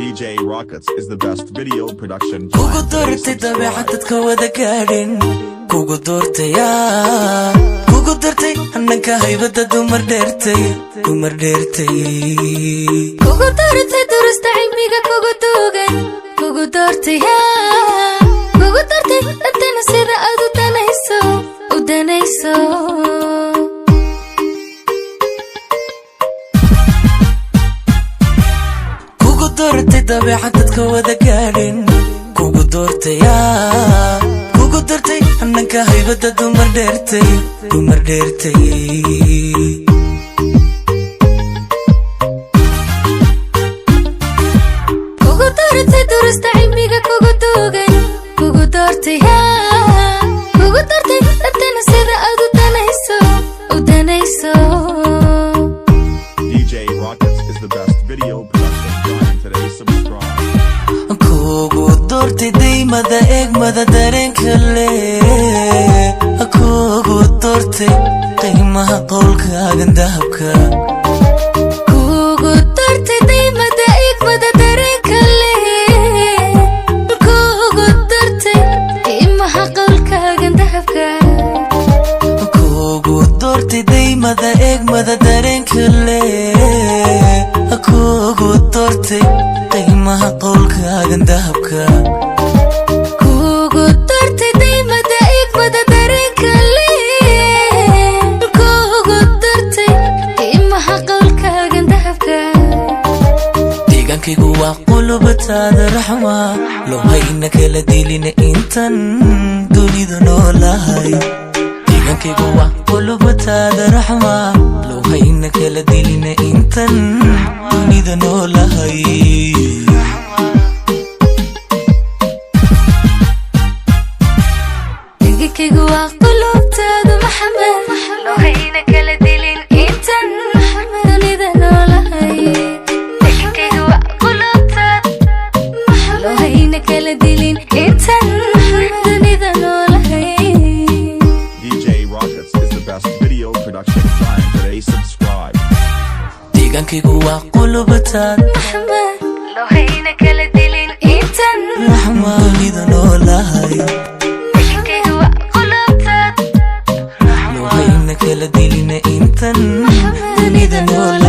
DJ Rockets is the best video production. Kugu dortay dabeecad dadka wada gaadhin kugu dortaya kugu dortay annaka haybada dumar dheertay kugu dortay durasta cilmiga kugu duugan kugu dortaya kugu dortay dadana sida aad u danayso kugu dortay dabeecad dadka wada gaadhin kugu dortaya kugu dortay annaka haybada dumar dheertay kugu dortay durasta cilmiga kugu duugan kugu dortaya kugu dortay dadana sida aad u danayso DJ Rockets is the best video production. Today subscribe. kugu dortay daymada eegmada dareenka leh kugu dortay qiimaha qowlkaagan dahabka kugu dortay daymada eegmada dareenka leh kugu dortay qiimaha qowlkaagan dahabka kugu dortay daymada eegmada dareenka leh kugu dortay qiimaha qowlkaagan dahabka kugu dortay daymada eegmada dareenka leh kugu dortay qiimaha qowlkaagan dahabka deegaankaygu waa qulubtaada raxma loo hayna kala dilina intan dunida noolahay deegaankaygu waa qulubtaada raxma loo hayna kala dilina intan dunida noolahay deegaankaygu waa qulubtaada maxamed loo hayna kala dilin intan dunida noolahay deegaankaygu waa qulubtaada loo hayna kala dilin intan dunida noolahay DJ Rockets is the best video production. Today subscribe. deegaankaygu waa qulubtaada maxamed loo hayna kala dilin intan raxma dunida noolahay deegaankaygu waa qulubtaada loo hayna kala dilina intan dunida noolahay